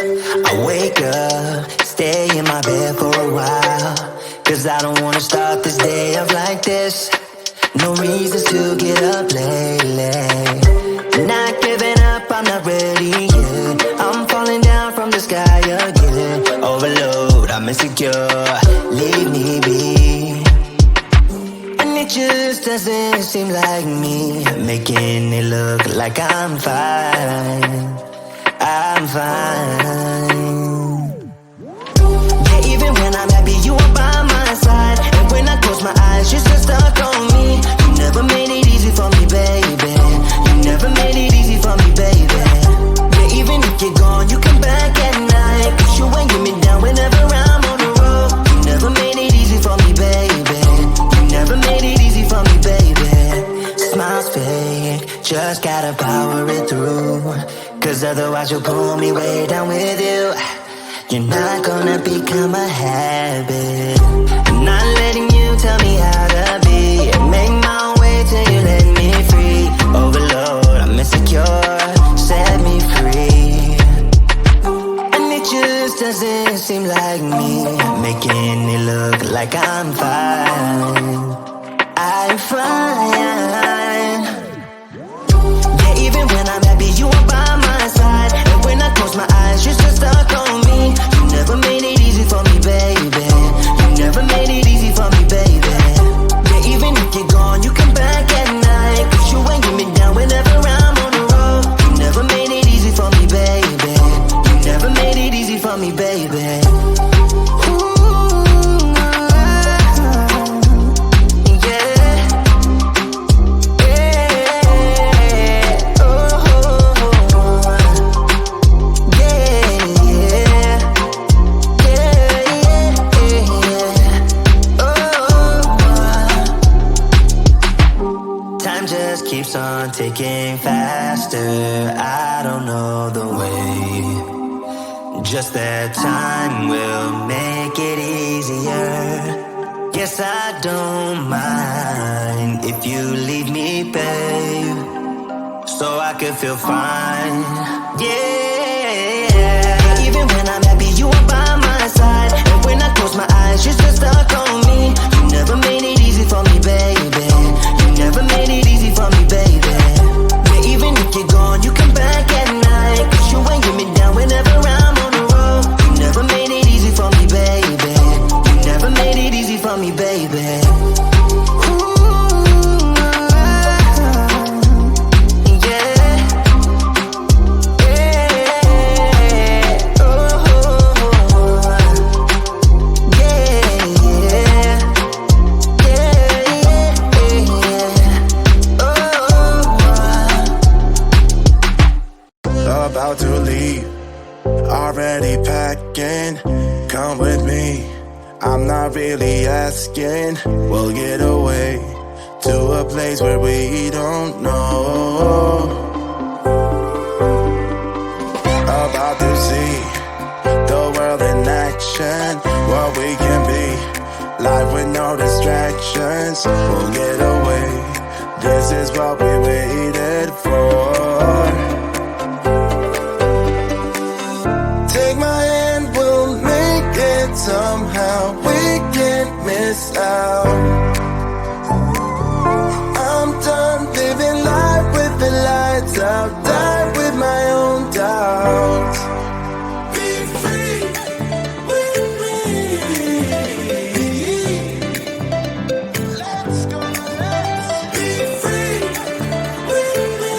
I wake up, stay in my bed for a while, 'cause I don't wanna start this day off like this. No reasons to get up lately. Not giving up, I'm not ready yet. I'm falling down from the sky again. Overload, I'm insecure, leave me be. And it just doesn't seem like me, making it look like I'm fine. I'm fine. Yeah, even when I'm happy, you are by my side. And when I close my eyes, you're still stuck on me. You never made it easy for me, baby. You never made it easy for me, baby. Yeah, even if you're gone, you come back at night. 'Cause you ain't get me down whenever I'm on the road. You never made it easy for me, baby. You never made it easy for me, baby. Smiles fake, just gotta power it through. 'Cause otherwise you'll pull me way down with you. You're not gonna become a habit. I'm not letting you tell me how to be. Make my way till you let me free. Overload, I'm insecure, set me free. And it just doesn't seem like me, making it look like I'm fine. I'm fine. Yeah, even when I'm happy, you are by my side. And when I close my eyes, you're still stuck on me. You never made it easy for me, baby. You never made it easy for me, baby. Yeah, even if you're gone, you come back at night. 'Cause you ain't get me down whenever I'm on the road. You never made it easy for me, baby. You never made it easy for me, baby. Keeps on ticking faster. I don't know the way. Just that time will make it easier. Guess I don't mind if you leave me, babe, so I can feel fine. Yeah. Even when I'm happy, you are by my side. And when I close my eyes, you're still stuck on me. You never made it easy for me, baby. You never made it easy for me, baby. Yeah, even if you're gone, you come back at night. 'Cause you ain't get me down whenever I'm on the road. You never made it easy for me, baby. You never made it easy for me, baby. About to leave, already packing. Come with me, I'm not really asking. We'll get away to a place where we don't know. About to see the world in action, what we can be, life with no distractions. We'll get away, this is what we waited for. Take my hand, we'll make it somehow. We can't miss out. I'm done living life with the lights out. Die with my own doubts. Be free with me. Let's go, let's be free with me.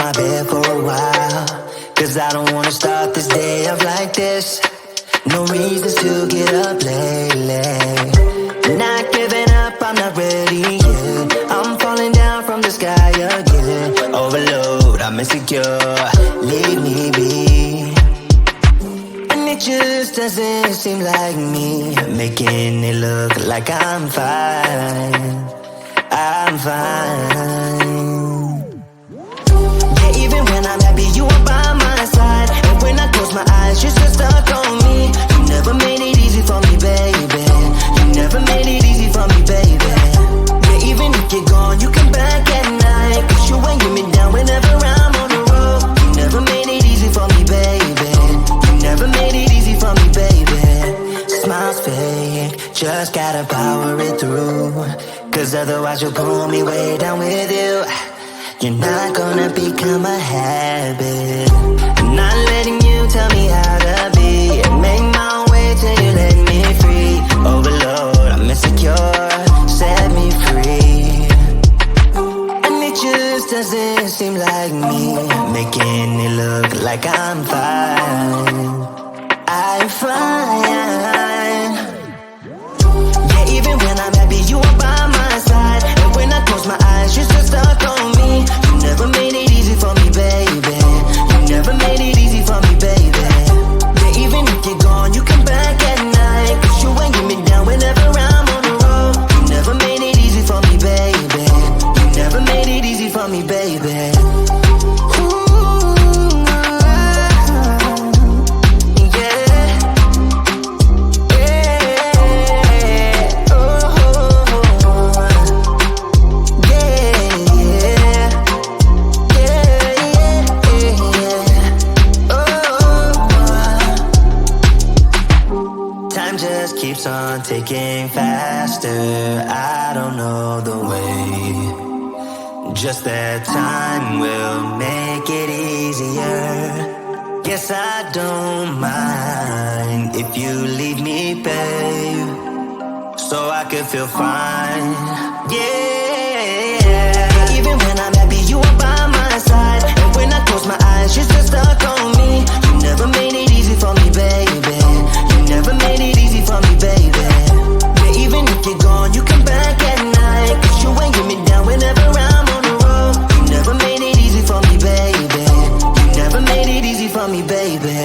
my bed for a while, 'cause I don't wanna start this day off like this. No reasons to get up lately. Not giving up, I'm not ready yet. I'm falling down from the sky again. Overload, I'm insecure, leave me be. And it just doesn't seem like me, making it look like I'm fine. I'm fine. Yeah, even when I'm happy, you are by my side. And when I close my eyes, you're still stuck on me. You never made it easy for me, baby. You never made it easy for me, baby. Yeah, even if you're gone, you come back at night. 'Cause you ain't get me down whenever I'm on the road. You never made it easy for me, baby. You never made it easy for me, baby. Smiles fake, just gotta power it through. 'Cause otherwise you'll pull me way down with you. You're not gonna become a habit. I'm not letting you tell me how to be. Make my way till you let me free. Overload, I'm insecure, set me free. And it just doesn't seem like me, making it look like I'm fine. I'm fine. Yeah, even when I'm happy, you are by my side. And when I close my eyes, you're still stuck on me. You never made it easy for me, baby. You never made it easy for me, baby. Yeah, even if you're gone, you come back at night. 'Cause you ain't get me down whenever I'm on the road. You never made it easy for me, baby. You never made it easy for me, baby. Keeps on ticking faster. I don't know the way. Just that time will make it easier. Guess I don't mind if you leave me, babe, so I can feel fine. Yeah. Even when I'm happy, you are by my side. And when I close my eyes, you're still stuck on me. You never made it easy for me, baby. You never made it easy for me, baby. Yeah, even if you're gone, you come back at night. 'Cause you ain't get me down whenever I'm on the road. You never made it easy for me, baby. You never made it easy for me, baby.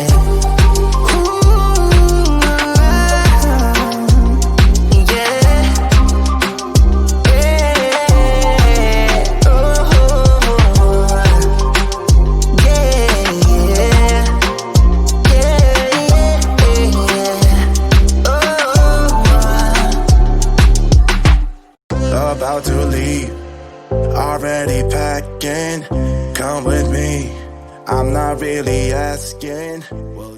About to leave, already packing. Come with me, I'm not really asking. Well,